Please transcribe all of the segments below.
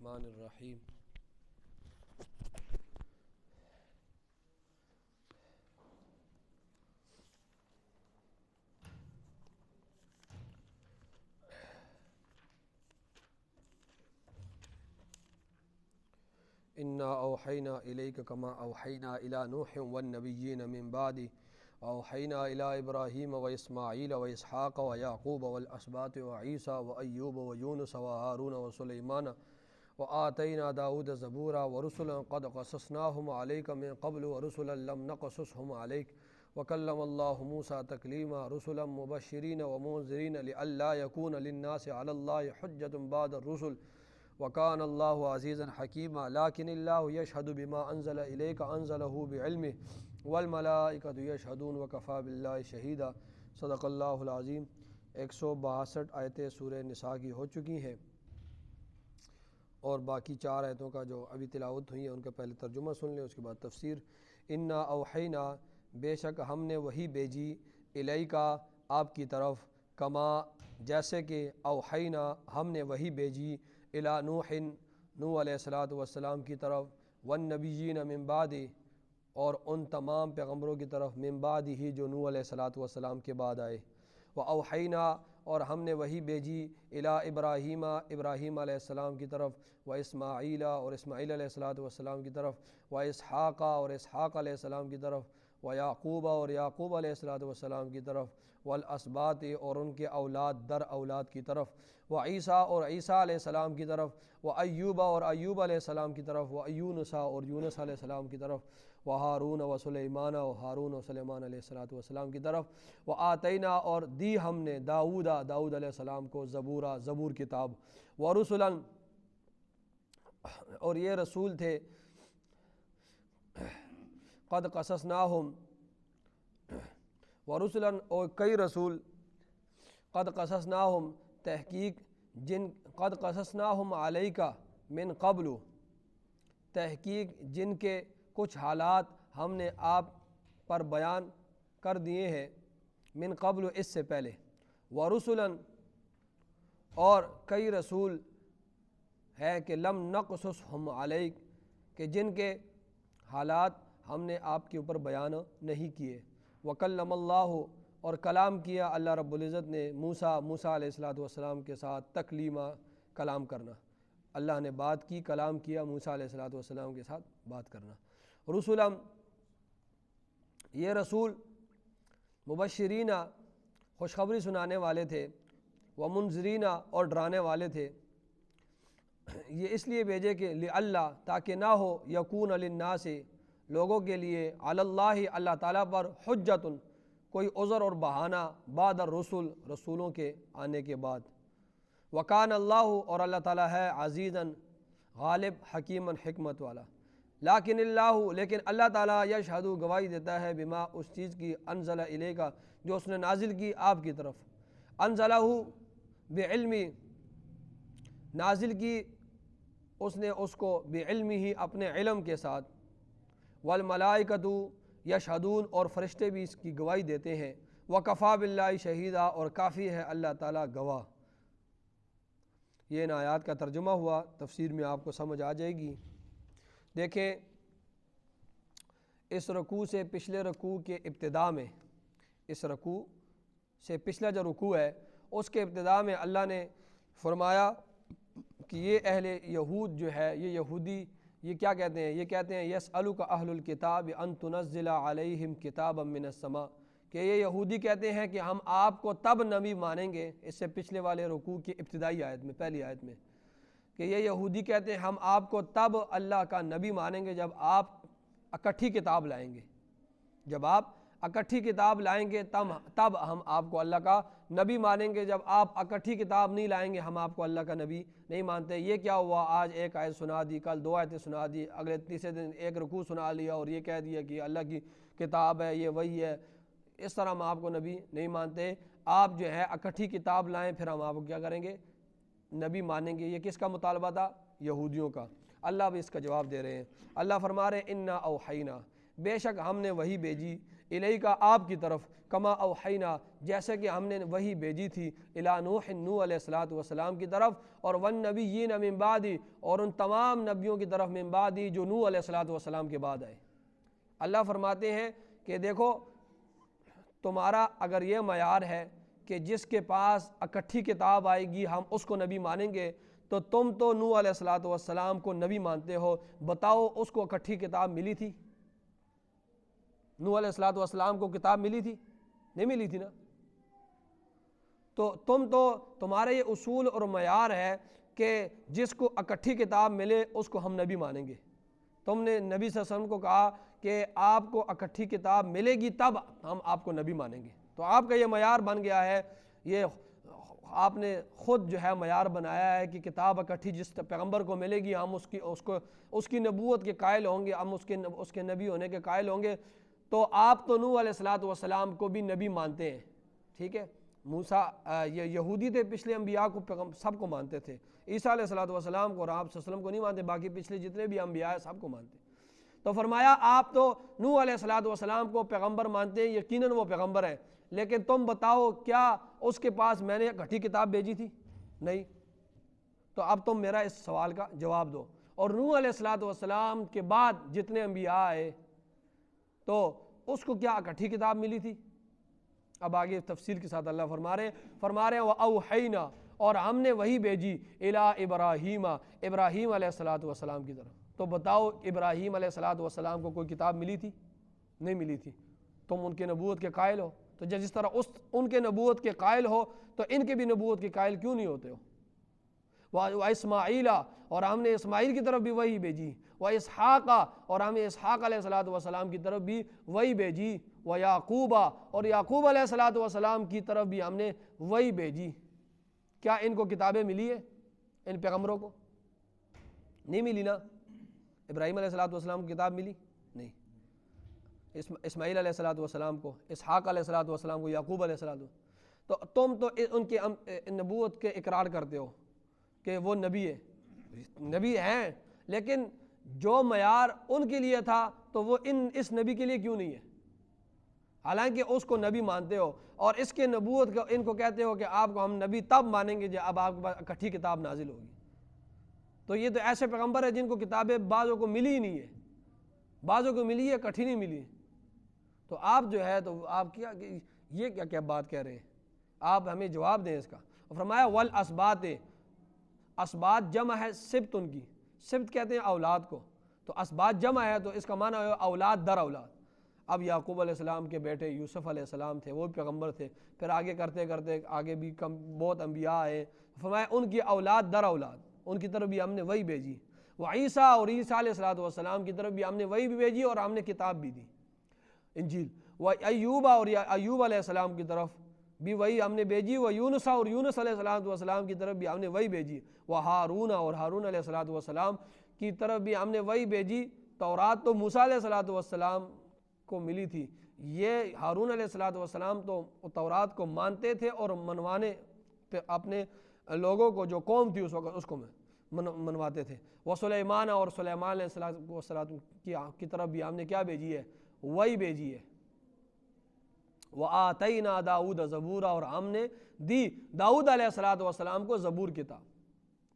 الرحمن الرحیم انا اوحینا الیک کما اوحینا الی نوح والنبیین من بعدہ واوحینا الی ابراہیم واسماعیل واسحاق ویعقوب والاسباط وعیسیٰ وایوب ویونس وہارون وسلیمان وآتینا داود زبورا ورسلا قد قصصناہم علیک من قبل ورسلا لم نقصصہم علیک وکلم اللہ موسیٰ تکلیما رسلا مبشرین ومنذرین لئلا یکون للناس علی اللہ حجۃ بعد الرسل وکان اللہ عزیزا حکیما لیکن اللہ یشہد بما انزل الیک انزلہ بعلمہ والملائکۃ یشہدون وکفی باللہ شہیدا۔ صدق اللہ العظیم۔ 162 آیتیں سورہ نساء کی ہو چکی ہیں اور باقی 4 آیتوں کا جو ابھی تلاوت ہوئی ہے ان کا پہلے ترجمہ سن لیں، اس کے بعد تفسیر۔ انا اوحینا، بے شک ہم نے وحی بھیجی، الیکا، آپ کی طرف، کما، جیسے کہ، اوحینا، ہم نے وحی بھیجی، الی نوح، نوح علیہ السلام کی طرف، والنبیین من بعد، اور ان تمام پیغمبروں کی طرف، من بعد ہی جو نوح علیہ السلام کے بعد آئے، واوحینا، اور ہم نے وحی بھیجی، الی ابراہیم، ابراہیم علیہ السلام کی طرف، واسماعیل، اور اسماعیل علیہ السلام کی طرف، واسحاق، اور اسحاق علیہ السلام کی طرف، ویعقوب، اور یعقوب علیہ السلام کی طرف، والاسباط، اور ان کے اولاد در اولاد کی طرف، وعیسیٰ، اور عیسیٰ علیہ السلام کی طرف، وایوب، اور ایوب علیہ السلام کی طرف، ویونس، اور یونس علیہ السلام کی طرف، وہارون وسلیمان، اور ہارون و سلیمان علیہ السلام کی طرف، وآتینا، اور دی ہم نے داود علیہ السلام کو زبورا، زبور کتاب، ورسلا، اور یہ رسول تھے، قد قصصناہم، ورسلا، اور کئی رسول، قد قصصناہم، تحقیق جن، قد قصصناہم علیک من قبل، تحقیق جن کے کچھ حالات ہم نے آپ پر بیان کر دیے ہیں، من قبل، اس سے پہلے، ورسلا، اور کئی رسول ہے کہ لم نقصصہم علیک، کہ جن کے حالات ہم نے آپ کے اوپر بیان نہیں کیے، وکلم اللہ، اور کلام کیا اللہ رب العزت نے موسیٰ علیہ السلام کے ساتھ، تکلیمہ، کلام کرنا، اللہ نے بات کی، کلام کیا موسیٰ علیہ السلام کے ساتھ بات کرنا۔ رسولا، یہ رسول مبشرین، خوشخبری سنانے والے تھے، ومنذرین، اور ڈرانے والے تھے، یہ اس لیے بھیجے کہ لئلا، تاکہ نہ ہو، یکون للناس، لوگوں کے لیے، علی اللہ، اللہ تعالیٰ پر، حجۃ، کوئی عذر اور بہانہ، بعد الرسل، رسولوں کے آنے کے بعد، وکان اللہ، اور اللہ تعالیٰ ہے، عزیزاً، غالب، حکیماً، حکمت والا، لیکن اللہ تعالیٰ یشہد، گواہی دیتا ہے، بما، اس چیز کی، انزل الیکا، جو اس نے نازل کی آپ کی طرف، انزلہ بعلمی، نازل کی اس نے اس کو، بعلمی ہی، اپنے علم کے ساتھ، والملائکۃ یشہدون، اور فرشتے بھی اس کی گواہی دیتے ہیں، وکفی باللہ شہیدا، اور کافی ہے اللہ تعالیٰ گواہ۔ یہ ان آیات کا ترجمہ ہوا، تفسیر میں آپ کو سمجھ آ جائے گی۔ دیکھیں، اس رکوع سے پچھلے رکوع کے ابتدا میں، اس رکوع سے پچھلا جو رکوع ہے اس کے ابتدا میں اللہ نے فرمایا کہ یہ اہل یہود جو ہے، یہ یہودی، یہ کیا کہتے ہیں؟ یہ کہتے ہیں یسألک اہل الکتاب ان تنزل علیہم کتابا من السماء، کہ یہ یہودی کہتے ہیں کہ ہم آپ کو تب نبی مانیں گے، اس سے پچھلے والے رکوع کی ابتدائی آیت میں، پہلی آیت میں، کہ یہ یہودی کہتے ہیں ہم آپ کو تب اللہ کا نبی مانیں گے جب آپ اکٹھی کتاب لائیں گے، جب آپ اکٹھی کتاب لائیں گے تب ہم آپ کو اللہ کا نبی مانیں گے، جب آپ اکٹھی کتاب نہیں لائیں گے ہم آپ کو اللہ کا نبی نہیں مانتے۔ یہ کیا ہوا؟ آج ایک آیت سنا دی، کل 2 آیتیں سنا دی، اگلے تیسرے دن ایک رکوع سنا لیا اور یہ کہہ دیا کہ اللہ کی کتاب ہے، یہ وہی ہے، اس طرح ہم آپ کو نبی نہیں مانتے۔ آپ جو ہے اکٹھی کتاب لائیں، پھر ہم آپ کو کیا کریں گے؟ نبی مانیں گے۔ یہ کس کا مطالبہ تھا؟ یہودیوں کا۔ اللہ بھی اس کا جواب دے رہے ہیں۔ اللہ فرما رہے ہیں انا اوحینا، بے شک ہم نے وہی بھیجی الیکا آپ کی طرف کما اوحینا جیسے کہ ہم نے وہی بھیجی تھی الی نوح نوح علیہ الصلوۃ والسلام کی طرف اور والنبیین من بعدی اور ان تمام نبیوں کی طرف من بعدی جو نوح علیہ الصلوۃ والسلام کے بعد آئے۔ اللہ فرماتے ہیں کہ دیکھو تمہارا اگر یہ معیار ہے کہ جس کے پاس اکٹھی کتاب آئے گی ہم اس کو نبی مانیں گے، تو تم تو نوح علیہ الصلوۃ والسلام کو نبی مانتے ہو، بتاؤ اس کو اکٹھی کتاب ملی تھی؟ نوح علیہ الصلوۃ والسلام کو کتاب ملی تھی؟ نہیں ملی تھی نا۔ تو تمہارا یہ اصول اور معیار ہے کہ جس کو اکٹھی کتاب ملے اس کو ہم نبی مانیں گے۔ تم نے نبی صلی اللہ علیہ وسلم کو کہا کہ آپ کو اکٹھی کتاب ملے گی تب ہم آپ کو نبی مانیں گے، تو آپ کا یہ معیار بن گیا ہے، یہ آپ نے خود جو ہے معیار بنایا ہے کہ کتاب اکٹھی جس پیغمبر کو ملے گی ہم اس کی نبوت کے قائل ہوں گے، ہم اس کے نبی ہونے کے قائل ہوں گے۔ تو آپ تو نوح علیہ الصلوۃ والسلام کو بھی نبی مانتے ہیں، ٹھیک ہے؟ موسیٰ یہ یہودی تھے، پچھلے انبیاء کو سب کو مانتے تھے، عیسیٰ علیہ الصلوۃ والسلام کو اور آپ صلی اللہ علیہ وسلم کو نہیں مانتے، باقی پچھلے جتنے بھی انبیاء ہیں سب کو مانتے۔ تو فرمایا آپ تو نوح علیہ الصلوۃ والسلام کو پیغمبر مانتے ہیں، یقیناً وہ پیغمبر ہیں، لیکن تم بتاؤ کیا اس کے پاس میں نے اکٹھی کتاب بھیجی تھی؟ نہیں۔ تو اب تم میرا اس سوال کا جواب دو۔ اور نوح علیہ الصلوۃ والسلام کے بعد جتنے انبیاء آئے تو اس کو کیا اکٹھی کتاب ملی تھی؟ اب آگے تفصیل کے ساتھ اللہ فرما رہے ہیں وَأَوْحَيْنَا اور ہم نے وہی بھیجی اِلَىٰ ابراہیم ابراہیم علیہ الصلوۃ والسلام کی طرف۔ تو بتاؤ ابراہیم علیہ الصلوۃ والسلام کو کوئی کتاب ملی تھی؟ نہیں ملی تھی۔ تم ان کے نبوت کے قائل ہو، تو جس طرح ان کے نبوت کے قائل ہو تو ان کے بھی نبوت کے قائل کیوں نہیں ہوتے ہو؟ وَإِسْمَاعِيلَ اور ہم نے اسماعیل کی طرف بھی وہی بھیجی، وَإِسْحَاقَ اور ہم نے اسحاق علیہ الصلوۃ والسلام کی طرف بھی وہی بھیجی، وَيَعْقُوبَ اور یعقوب علیہ الصلوۃ والسلام کی طرف بھی ہم نے وہی بھیجی۔ کیا ان کو کتابیں ملی ہیں؟ ان پیغمبروں کو نہیں ملی نا۔ ابراہیم علیہ الصلوۃ والسلام کو کتاب ملی؟ نہیں۔ اسماعیل علیہ الصلوۃ والسلام کو، اسحاق علیہ الصلوۃ والسلام کو، یعقوب علیہ الصلوۃ، تو تم تو ان کے نبوت کے اقرار کرتے ہو کہ وہ نبی ہے، نبی ہیں، لیکن جو معیار ان کے لیے تھا تو وہ اس نبی کے لیے کیوں نہیں ہے؟ حالانکہ اس کو نبی مانتے ہو اور اس کے نبوت کا ان کو کہتے ہو کہ آپ کو ہم نبی تب مانیں گے جب آپ کے پاس اکٹھی کتاب نازل ہوگی۔ تو یہ تو ایسے پیغمبر ہیں جن کو کتابیں بعضوں کو ملی ہی نہیں ہے، بعضوں کو ملی ہے، اکٹھی نہیں ملی۔ تو آپ جو ہے تو آپ یہ کیا بات کہہ رہے ہیں؟ آپ ہمیں جواب دیں اس کا۔ فرمایا والاسباط، اسباط جمع ہے سبت، ان کی سبت کہتے ہیں اولاد کو، تو اسباط جمع ہے تو اس کا معنی ہے اولاد در اولاد۔ اب یعقوب علیہ السلام کے بیٹے یوسف علیہ السلام تھے، وہ بھی پیغمبر تھے، پھر آگے کرتے کرتے آگے بھی بہت انبیاء آئے، فرمایا ان کی اولاد در اولاد، ان کی طرف بھی ہم نے وہی بھیجی۔ وعیسیٰ اور عیسیٰ علیہ الصلوۃ والسلام کی طرف بھی ہم نے وہی بھی بھیجی اور ہم نے کتاب بھی دی، انجیل۔ وایوب اور ایوب علیہ السلام کی طرف بھی وہی ہم نے بھیجی، ویونس اور یونس علیہ الصلوۃ والسلام کی طرف بھی ہم نے وہی بھیجی، وہارون اور ہارون علیہ الصلوۃ والسلام کی طرف بھی ہم نے وہی بھیجی۔ تورات تو موسیٰ علیہ الصلوۃ والسلام کو ملی تھی، یہ ہارون علیہ الصلوۃ والسلام تو تورات کو مانتے تھے اور منوانے اپنے لوگوں کو، جو قوم تھی اس وقت، اس کو منواتے تھے۔ وسلیمان اور سلیمان علیہ الصلوۃ والسلام کی طرف بھی ہم نے کیا بھیجی ہے؟ وہی بھیجی ہے۔ وآتینا داؤد زبورا اور ہم نے دی داؤد علیہ الصلوۃ والسلام کو زبور کتاب۔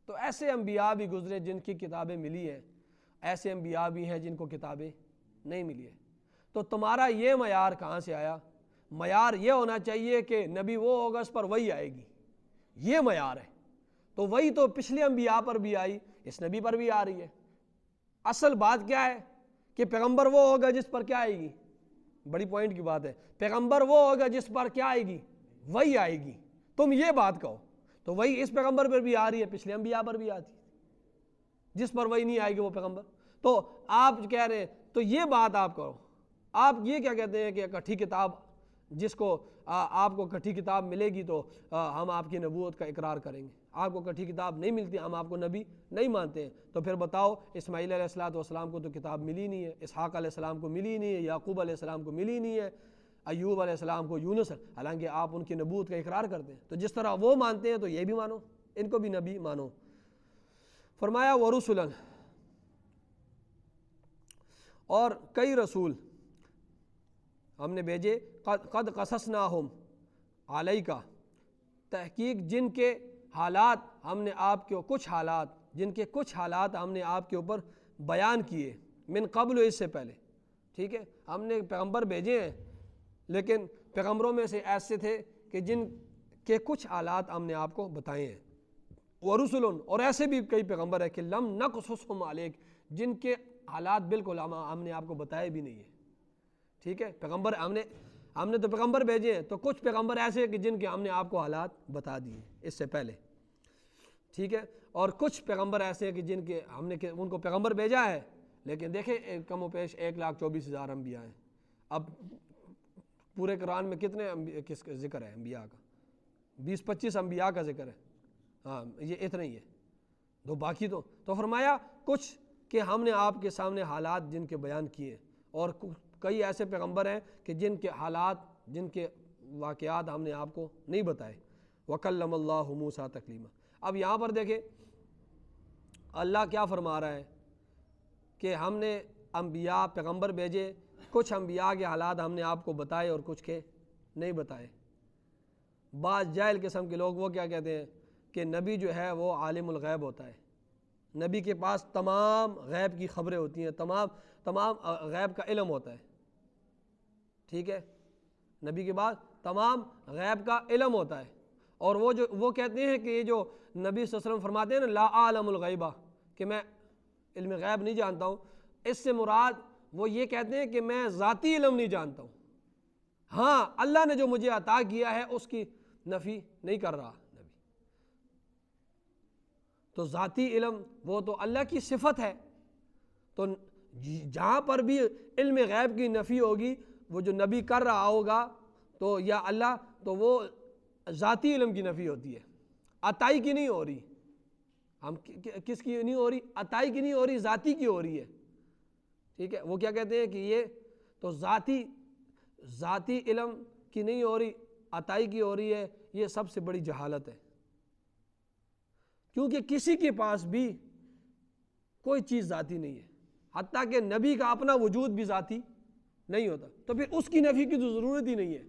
تو ایسے انبیاء بھی گزرے جن کی کتابیں ملی ہیں، ایسے انبیاء بھی ہیں جن کو کتابیں نہیں ملی ہیں۔ تو تمہارا یہ معیار کہاں سے آیا؟ معیار یہ ہونا چاہیے کہ نبی وہ ہوگا اس پر وہی آئے گی، یہ معیار ہے۔ تو وہی تو پچھلے انبیاء پر بھی آئی، اس نبی پر بھی آ رہی ہے۔ اصل بات کیا ہے کہ پیغمبر وہ ہوگا جس پر کیا آئے گی؟ بڑی پوائنٹ کی بات ہے، پیغمبر وہ ہوگا جس پر کیا آئے گی؟ وہی آئے گی۔ تم یہ بات کہو تو وہی اس پیغمبر پر بھی آ رہی ہے، پچھلے انبیاء پر بھی آتی ہے، جس پر وہی نہیں آئے گی وہ پیغمبر۔ تو آپ کہہ رہے ہیں تو یہ بات آپ کرو، آپ یہ کیا کہتے ہیں کہ اکٹھی کتاب، جس کو آپ کو اکٹھی کتاب ملے گی تو ہم آپ کی نبوت کا اقرار کریں گے، آپ کو اکٹھی کتاب نہیں ملتی ہم آپ کو نبی نہیں مانتے ہیں۔ تو پھر بتاؤ اسماعیل علیہ الصلوۃ والسلام کو تو کتاب ملی نہیں ہے، اسحاق علیہ السلام کو ملی نہیں ہے، یعقوب علیہ السلام کو ملی نہیں ہے، ایوب علیہ السلام کو، یونس، حالانکہ آپ ان کی نبوت کا اقرار کرتے ہیں۔ تو جس طرح وہ مانتے ہیں تو یہ بھی مانو، ان کو بھی نبی مانو۔ فرمایا ورسلا اور کئی رسول ہم نے بھیجے قد قصصناہم علیکا، تحقیق جن کے حالات ہم نے آپ کے کچھ حالات جن کے کچھ حالات ہم نے آپ کے اوپر بیان کیے، من قبل، اس سے پہلے، ٹھیک ہے، ہم نے پیغمبر بھیجے ہیں لیکن پیغمبروں میں سے ایسے تھے کہ جن کے کچھ حالات ہم نے آپ کو بتائے ہیں، ورسل، اور ایسے بھی کئی پیغمبر ہیں کہ لم نقصصہم علیک، جن کے حالات بالکل ہم نے آپ کو بتائے بھی نہیں ہیں، ٹھیک ہے، پیغمبر ہم نے تو پیغمبر بھیجے ہیں، تو کچھ پیغمبر ایسے ہیں کہ جن کے ہم نے آپ کو حالات بتا دیے اس سے پہلے، ٹھیک ہے، اور کچھ پیغمبر ایسے ہیں کہ جن کے ہم نے ان کو پیغمبر بھیجا ہے لیکن دیکھیں کم و بیش 1,24,000 انبیاء ہیں۔ اب پورے قرآن میں کتنے کس کا ذکر ہے انبیاء کا؟ 20-25 انبیاء کا ذکر ہے، ہاں یہ اتنا ہی ہے، تو باقی تو فرمایا کچھ کہ ہم نے آپ کے سامنے حالات جن کے بیان کیے، اور کئی ایسے پیغمبر ہیں کہ جن کے حالات جن کے واقعات ہم نے آپ کو نہیں بتائے۔ وَكَلَّمَ اللَّهُ مُوسَىٰ تَكْلِيمًا۔ اب یہاں پر دیکھیں اللہ کیا فرما رہا ہے کہ ہم نے انبیاء پیغمبر بھیجے، کچھ انبیاء کے حالات ہم نے آپ کو بتائے اور کچھ کے نہیں بتائے۔ بعض جاہل قسم کے لوگ وہ کیا کہتے ہیں کہ نبی جو ہے وہ عالم الغیب ہوتا ہے، نبی کے پاس تمام غیب کی خبریں ہوتی ہیں، تمام غیب کا علم ہوتا ہے، ٹھیک ہے، نبی کے پاس تمام غیب کا علم ہوتا ہے، اور وہ کہتے ہیں کہ یہ جو نبی صلی اللہ علیہ وسلم فرماتے ہیں نا لا عالم الغیبہ، کہ میں علم غیب نہیں جانتا ہوں، اس سے مراد وہ یہ کہتے ہیں کہ میں ذاتی علم نہیں جانتا ہوں، ہاں اللہ نے جو مجھے عطا کیا ہے اس کی نفی نہیں کر رہا نبی، تو ذاتی علم وہ تو اللہ کی صفت ہے، تو جہاں پر بھی علم غیب کی نفی ہوگی وہ جو نبی کر رہا ہوگا تو یا اللہ، تو وہ ذاتی علم کی نفی ہوتی ہے، عطائی کی نہیں ہو رہی، ہم کس کی نہیں ہو رہی؟ عطائی کی نہیں ہو رہی، ذاتی کی ہو رہی ہے، ٹھیک ہے، وہ کیا کہتے ہیں کہ یہ تو ذاتی علم کی نہیں ہو رہی، عطائی کی ہو رہی ہے، یہ سب سے بڑی جہالت ہے، کیونکہ کسی کے پاس بھی کوئی چیز ذاتی نہیں ہے، حتیٰ کہ نبی کا اپنا وجود بھی ذاتی نہیں ہوتا، تو پھر اس کی نفی کی تو ضرورت ہی نہیں ہے،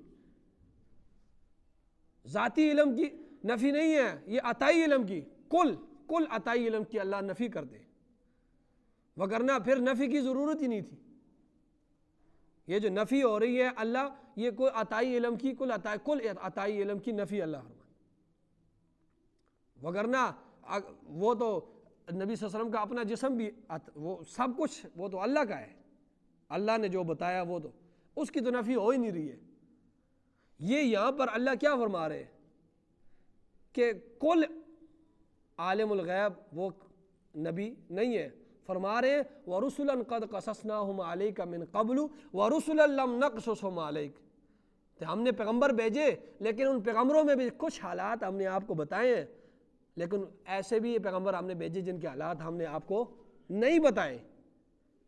ذاتی علم کی نفی نہیں ہے، یہ عطائی علم کی کل عطائی علم کی اللہ نفی کر دے، وگرنہ پھر نفی کی ضرورت ہی نہیں تھی، یہ جو نفی ہو رہی ہے اللہ، یہ کوئی عطائی علم کی کل عطائی علم کی نفی اللہ فرمائے، وگرنہ وہ تو نبی صلی اللہ علیہ وسلم کا اپنا جسم بھی وہ سب کچھ وہ تو اللہ کا ہے، اللہ نے جو بتایا وہ تو اس کی تو نفی ہو ہی نہیں رہی ہے۔ یہ یہاں پر اللہ کیا فرما رہے ہیں کہ کل عالم الغیب وہ نبی نہیں ہے، فرما رہے ہیں وَرُسُلًا قَدْ قَصَصْنَاهُمْ عَلَيْكَ مِن قَبْلُ وَرُسُلًا لَمْ نَقْصُصْهُمْ عَلَيْكَ، تو ہم نے پیغمبر بھیجے لیکن ان پیغمبروں میں بھی کچھ حالات ہم نے آپ کو بتائے ہیں، لیکن ایسے بھی یہ پیغمبر ہم نے بھیجے جن کے حالات ہم نے آپ کو نہیں بتائے،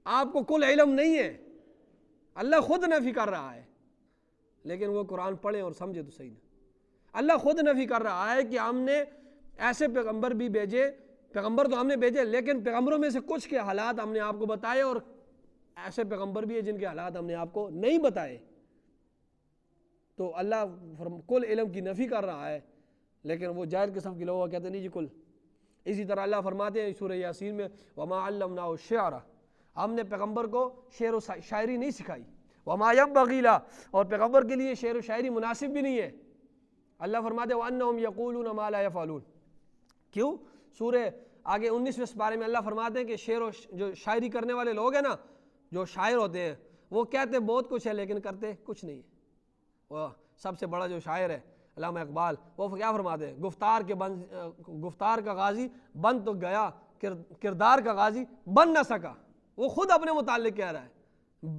آپ کو کل علم نہیں ہے، اللہ خود نفی کر رہا ہے، لیکن وہ قرآن پڑھیں اور سمجھے تو صحیح نہ، اللہ خود نفی کر رہا ہے کہ ہم نے ایسے پیغمبر بھی بھیجے، پیغمبر تو ہم نے بھیجے لیکن پیغمبروں میں سے کچھ کے حالات ہم نے آپ کو بتائے، اور ایسے پیغمبر بھی ہیں جن کے حالات ہم نے آپ کو نہیں بتائے، تو اللہ کل علم کی نفی کر رہا ہے، لیکن وہ جاہل قسم کے لوگ کہتے ہیں نہیں جی کل۔ اسی طرح اللہ فرماتے ہیں سورہ یاسین میں وَمَا عَلَّمْنَاهُ الشِّعْرَ، ہم نے پیغمبر کو شعر و شاعری نہیں سکھائی، وَمَا يَنبَغِي لَهُ، اور پیغمبر کے لیے شعر و شاعری مناسب بھی نہیں ہے، اللہ فرماتے ہیں وَأَنَّهُمْ يَقُولُونَ مَا لَا يَفْعَلُونَ، کیوں؟ سورہ آگے 19ویں سپارے میں اللہ فرماتے ہیں کہ جو شاعری کرنے والے لوگ ہیں نا، جو شاعر ہوتے ہیں وہ کہتے بہت کچھ ہے لیکن کرتے کچھ نہیں ہے، وہ سب سے بڑا جو شاعر ہے علامہ اقبال، وہ کیا فرماتے ہیں گفتار کا غازی بن تو گیا کردار کا غازی بن نہ سکا، وہ خود اپنے متعلق کہہ رہا ہے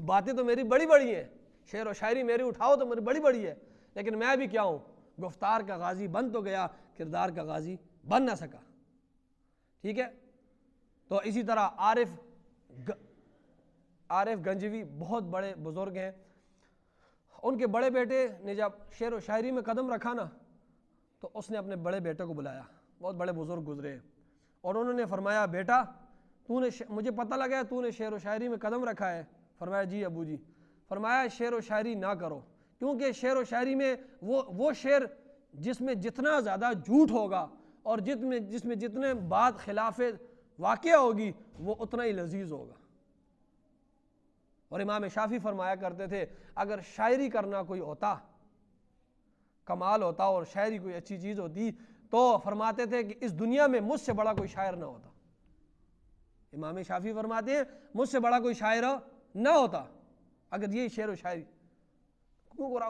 باتیں تو میری بڑی بڑی ہیں، شعر و شاعری میری اٹھاؤ تو میری بڑی بڑی ہے، لیکن میں بھی کیا ہوں، گفتار کا غازی بن تو گیا کردار کا غازی بن نہ سکا، ٹھیک ہے۔ تو اسی طرح عارف گنجوی بہت بڑے بزرگ ہیں، ان کے بڑے بیٹے نے جب شعر و شاعری میں قدم رکھا نا تو اس نے اپنے بڑے بیٹے کو بلایا، بہت بڑے بزرگ گزرے، اور انہوں نے فرمایا بیٹا مجھے پتہ لگا ہے تو نے شعر و شاعری میں قدم رکھا ہے، فرمایا جی ابو جی، فرمایا شعر و شاعری نہ کرو، کیونکہ شعر و شاعری میں وہ شعر جس میں جتنا زیادہ جھوٹ ہوگا اور جس میں جتنے بات خلاف واقعہ ہوگی وہ اتنا ہی لذیذ ہوگا۔ اور امام شافعی فرمایا کرتے تھے اگر شاعری کرنا کوئی ہوتا، کمال ہوتا اور شاعری کوئی اچھی چیز ہوتی تو فرماتے تھے کہ اس دنیا میں مجھ سے بڑا کوئی شاعر نہ ہوتا۔ امام شافعی فرماتے ہیں مجھ سے بڑا کوئی شاعر نہ ہوتا اگر یہ شعر و شاعری،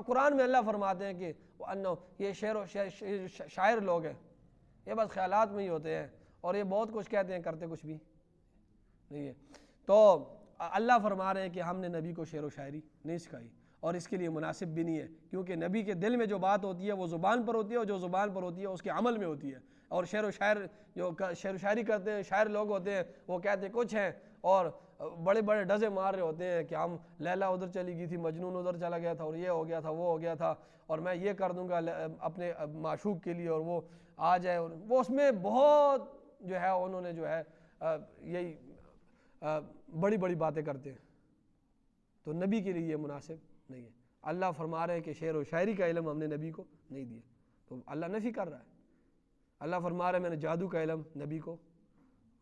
قرآن میں اللہ فرماتے ہیں کہ یہ شعر و شاعر لوگ ہیں، یہ بس خیالات میں ہی ہوتے ہیں اور یہ بہت کچھ کہتے ہیں کرتے کچھ بھی نہیں ہے۔ تو اللہ فرما رہے ہیں کہ ہم نے نبی کو شعر و شاعری نہیں سکھائی اور اس کے لیے مناسب بھی نہیں ہے، کیونکہ نبی کے دل میں جو بات ہوتی ہے وہ زبان پر ہوتی ہے اور جو زبان پر ہوتی ہے اس کے عمل میں ہوتی ہے۔ اور شعر و شاعری کرتے ہیں شاعر لوگ ہوتے ہیں وہ کہتے کچھ ہیں اور بڑے بڑے ڈزے مار رہے ہوتے ہیں کہ ہم لیلا ادھر چلی گئی تھی، مجنون ادھر چلا گیا تھا اور یہ ہو گیا تھا وہ ہو گیا تھا اور میں یہ کر دوں گا اپنے معشوق کے لیے اور وہ آ جائے، اور وہ اس میں بہت جو ہے انہوں نے جو ہے یہی بڑی بڑی باتیں کرتے ہیں، تو نبی کے لیے یہ مناسب نہیں ہے۔ اللہ فرما رہے ہیں کہ شعر و شاعری کا علم ہم نے نبی کو نہیں دیا، تو اللہ نفی کر رہا ہے۔ اللہ فرما رہے ہیں میں نے جادو کا علم نبی کو،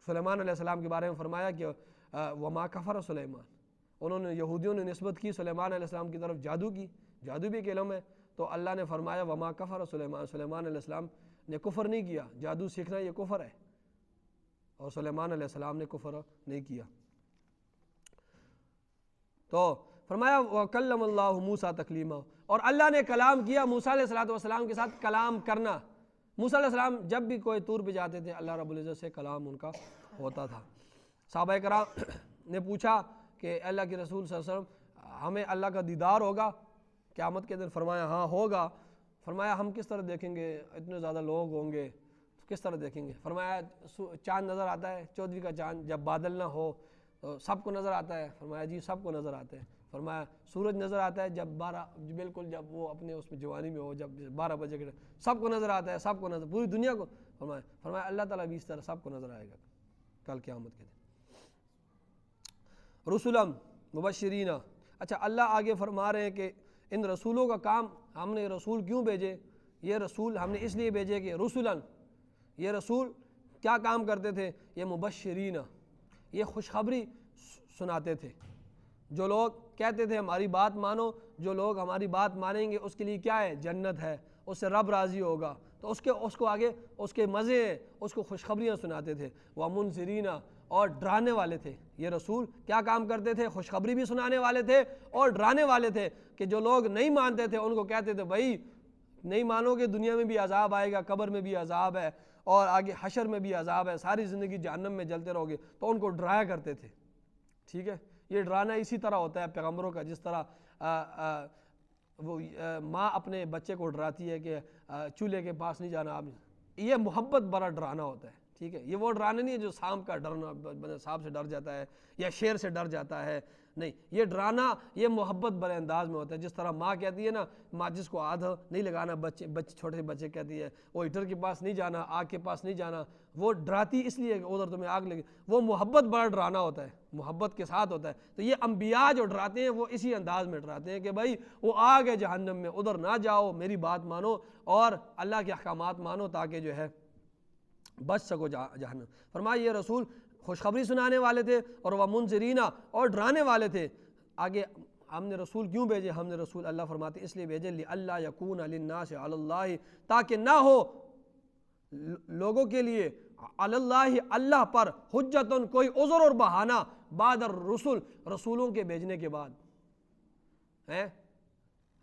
سلیمان علیہ السلام کے بارے میں فرمایا کہ وما کفر سلیمان، انہوں نے یہودیوں نے نسبت کی سلیمان علیہ السلام کی طرف جادو کی، جادو بھی ایک علم ہے، تو اللہ نے فرمایا وما کفر سلیمان، سلیمان علیہ السلام نے کفر نہیں کیا، جادو سیکھنا یہ کفر ہے اور سلیمان علیہ السلام نے کفر نہیں کیا۔ تو فرمایا وَكَلَّمَ اللَّهُ مُوسَىٰ تَكْلِيمًا، اور اللہ نے کلام کیا موسیٰ علیہ السلام کے ساتھ کلام کرنا۔ موسیٰ علیہ السلام جب بھی کوئی طور پہ جاتے تھے اللہ رب العزت سے کلام ان کا ہوتا تھا۔ صحابہ کرام نے پوچھا کہ اللہ کے رسول صلی اللہ علیہ وسلم ہمیں اللہ کا دیدار ہوگا قیامت کے دن؟ فرمایا ہاں ہوگا۔ فرمایا ہم کس طرح دیکھیں گے، اتنے زیادہ لوگ ہوں گے کس طرح دیکھیں گے؟ فرمایا چاند نظر آتا ہے، 14ویں کا چاند جب بادل نہ ہو تو سب کو نظر آتا ہے؟ فرمایا جی سب کو نظر آتا ہے۔ فرمایا سورج نظر آتا ہے جب بالکل جب وہ اپنے اس میں جوانی میں ہو، جب 12 بجے کے سب کو نظر آتا ہے، سب کو نظر، پوری دنیا کو۔ فرمایا اللہ تعالیٰ بھی اس طرح سب کو نظر آئے گا کل قیامت کے دن۔ رسولم مبشرین، اچھا اللہ آگے فرما رہے ہیں کہ ان رسولوں کا کام، ہم نے رسول کیوں بھیجے؟ یہ رسول ہم نے اس لیے بھیجے کہ رسولن، یہ رسول کیا کام کرتے تھے؟ یہ مبشرین، یہ خوشخبری سناتے تھے۔ جو لوگ کہتے تھے ہماری بات مانو، جو لوگ ہماری بات مانیں گے اس کے لیے کیا ہے؟ جنت ہے، اس سے رب راضی ہوگا، تو اس کو آگے اس کے مزے ہیں، اس کو خوشخبریاں سناتے تھے۔ وَمُنذِرِينَ، اور ڈرانے والے تھے۔ یہ رسول کیا کام کرتے تھے؟ خوشخبری بھی سنانے والے تھے اور ڈرانے والے تھے، کہ جو لوگ نہیں مانتے تھے ان کو کہتے تھے بھائی نہیں مانو گے دنیا میں بھی عذاب آئے گا، قبر میں بھی عذاب ہے اور آگے حشر میں بھی عذاب ہے، ساری زندگی جہنم میں جلتے رہو گے، تو ان کو ڈرایا کرتے تھے۔ ٹھیک ہے، یہ ڈرانا اسی طرح ہوتا ہے پیغمبروں کا، جس طرح وہ ماں اپنے بچے کو ڈراتی ہے کہ چولہے کے پاس نہیں جانا، یہ محبت بڑا ڈرانا ہوتا ہے۔ ٹھیک ہے، یہ وہ ڈرانا نہیں ہے جو سانپ کا ڈرنا، سانپ سے ڈر جاتا ہے یا شیر سے ڈر جاتا ہے، نہیں، یہ ڈرانا یہ محبت بڑے انداز میں ہوتا ہے۔ جس طرح ماں کہتی ہے نا ماچس کو ہاتھ نہیں لگانا، چھوٹے بچے کہتی ہے وہ ہیٹر کے پاس نہیں جانا، آگ کے پاس نہیں جانا، وہ ڈراتی اس لیے کہ ادھر تمہیں آگ لگے، وہ محبت بڑا ڈرانا ہوتا ہے، محبت کے ساتھ ہوتا ہے۔ تو یہ انبیاء جو ڈراتے ہیں وہ اسی انداز میں ڈراتے ہیں کہ بھائی وہ آگ ہے جہنم میں، ادھر نہ جاؤ، میری بات مانو اور اللہ کے احکامات مانو تاکہ جو ہے بچ سکو جہنم۔ فرمایا یہ رسول خوشخبری سنانے والے تھے اور وَمُنذِرِينَ، اور ڈرانے والے تھے۔ آگے ہم نے رسول کیوں بھیجے؟ ہم نے رسول اللہ فرماتے اس لیے بھیجے لِأَلَّا يَكُونَ لِلنَّاسِ عَلَى اللَّهِ، تاکہ نہ ہو لوگوں کے لیے علی اللہ اللہ پر حجتن کوئی عذر اور بہانہ بعد الرسل، رسولوں کے بھیجنے کے بعد ہیں۔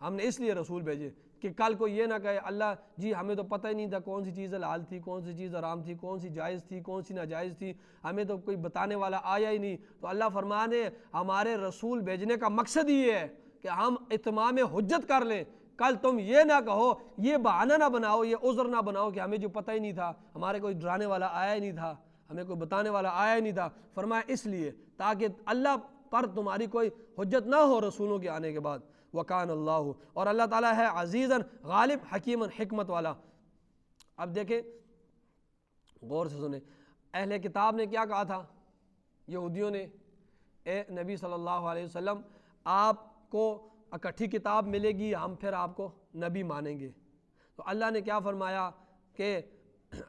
ہم نے اس لیے رسول بھیجے کہ کل کو یہ نہ کہے اللہ جی ہمیں تو پتہ ہی نہیں تھا کون سی چیز حلال تھی، کون سی چیز حرام تھی، کون سی جائز تھی، کون سی ناجائز تھی، ہمیں تو کوئی بتانے والا آیا ہی نہیں۔ تو اللہ فرمانے ہمارے رسول بھیجنے کا مقصد یہ ہے کہ ہم اتمام حجت کر لیں، کل تم یہ نہ کہو، یہ بہانہ نہ بناؤ، یہ عذر نہ بناؤ کہ ہمیں جو پتہ ہی نہیں تھا، ہمارے کوئی ڈرانے والا آیا ہی نہیں تھا، ہمیں کوئی بتانے والا آیا ہی نہیں تھا۔ فرمایا اس لیے تاکہ اللہ پر تمہاری کوئی حجت نہ ہو رسولوں کے آنے کے بعد۔ وَكَانَ اللَّهُ، اور اللہ تعالیٰ ہے عزیزاً غالب، حکیماً حکمت والا۔ اب دیکھیں غور سے سنیں، اہل کتاب نے کیا کہا تھا؟ یہودیوں نے اے نبی صلی اللہ علیہ وسلم آپ کو اکٹھی کتاب ملے گی ہم پھر آپ کو نبی مانیں گے۔ تو اللہ نے کیا فرمایا کہ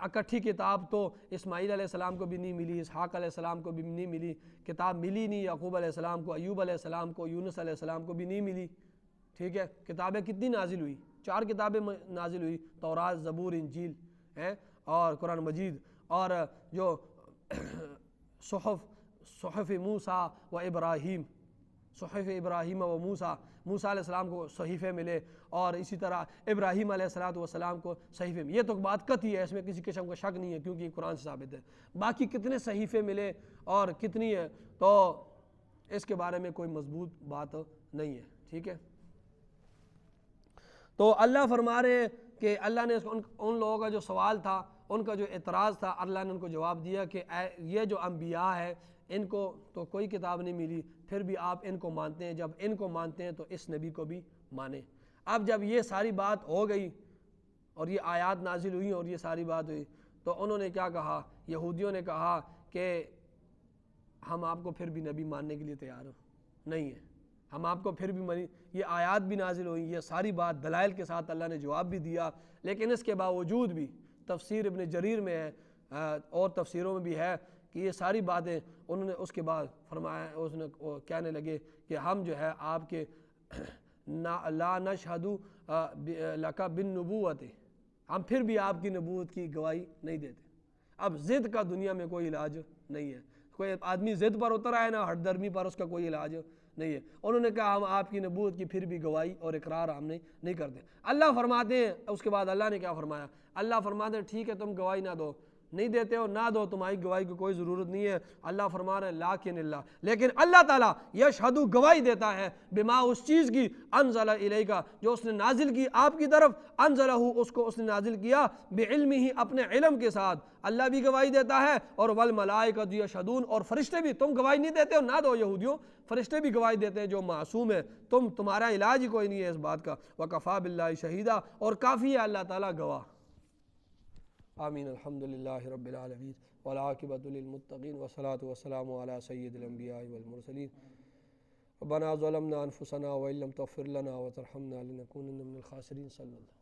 اکٹھی کتاب تو اسماعیل علیہ السلام کو بھی نہیں ملی، اسحاق علیہ السلام کو بھی نہیں ملی، کتاب ملی نہیں یعقوب علیہ السلام کو، ایوب علیہ السلام کو، یونس علیہ السلام کو بھی نہیں ملی۔ ٹھیک ہے، کتابیں کتنی نازل ہوئی؟ 4 کتابیں نازل ہوئی، تورات، زبور، انجیل اور قرآن مجید، اور جو صحف موسیٰ و ابراہیم، صحف ابراہیم و موسیٰ، موسیٰ علیہ السلام کو صحیفے ملے، اور اسی طرح ابراہیم علیہ السلام کو صحیفے ملے۔ یہ تو بات قطعی ہے، اس میں کسی قسم کا شک نہیں ہے کیونکہ یہ قرآن سے ثابت ہے۔ باقی کتنے صحیفے ملے اور کتنی ہے تو اس کے بارے میں کوئی مضبوط بات نہیں ہے۔ ٹھیک ہے، تو اللہ فرما رہے ہیں کہ اللہ نے ان لوگوں کا جو سوال تھا، ان کا جو اعتراض تھا، اللہ نے ان کو جواب دیا کہ یہ جو انبیاء ہے ان کو تو کوئی کتاب نہیں ملی، پھر بھی آپ ان کو مانتے ہیں، جب ان کو مانتے ہیں تو اس نبی کو بھی مانیں۔ اب جب یہ ساری بات ہو گئی اور یہ آیات نازل ہوئی اور یہ ساری بات ہوئی، تو انہوں نے کیا کہا؟ یہودیوں نے کہا کہ ہم آپ کو پھر بھی نبی ماننے کے لیے تیار نہیں ہیں، ہم آپ کو پھر بھی یہ آیات بھی نازل ہوئی، یہ ساری بات دلائل کے ساتھ اللہ نے جواب بھی دیا، لیکن اس کے باوجود بھی تفسیر ابن جریر میں ہے اور تفسیروں میں بھی ہے کہ یہ ساری باتیں انہوں نے اس کے بعد فرمایا، اس نے کہنے لگے کہ ہم جو ہے آپ کے لا نشہد لک بالنبوۃ، ہم پھر بھی آپ کی نبوت کی گواہی نہیں دیتے۔ اب ضد کا دنیا میں کوئی علاج نہیں ہے، کوئی آدمی ضد پر اتر آئے نا، ہٹ درمی پر، اس کا کوئی علاج نہیں ہے۔ انہوں نے کہا ہم آپ کی نبوت کی پھر بھی گواہی اور اقرار ہم نہیں کرتے۔ اللہ فرماتے ہیں، اس کے بعد اللہ نے کیا فرمایا؟ اللہ فرماتے ہیں ٹھیک ہے تم گواہی نہ دو، نہیں دیتے ہو نہ دو، تمہاری گواہی کی کوئی ضرورت نہیں ہے۔ اللہ فرما رہے لیکن اللہ تعالیٰ یشہد گواہی دیتا ہے بما اس چیز کی انزل الیک جو اس نے نازل کی آپ کی طرف، انزلہ اس کو اس نے نازل کیا بعلمہ اپنے علم کے ساتھ، اللہ بھی گواہی دیتا ہے، اور والملائکۃ یشہدون، اور فرشتے بھی، تم گواہی نہیں دیتے ہو نہ دو یہودیوں، فرشتے بھی گواہی دیتے ہیں جو معصوم ہے، تمہارا علاج ہی کوئی نہیں ہے اس بات کا، وکفیٰ باللہ شہیدا، اور کافی ہے اللہ تعالیٰ گواہ۔ آمین۔ الحمدللہ رب العالمین والعاقبۃ للمتقین والصلاۃ والسلام علی سید الانبیاء والمرسلین۔ ربنا ظلمنا انفسنا وان لم تغفر لنا وترحمنا لنکونن من الخاسرین۔ صلی اللہ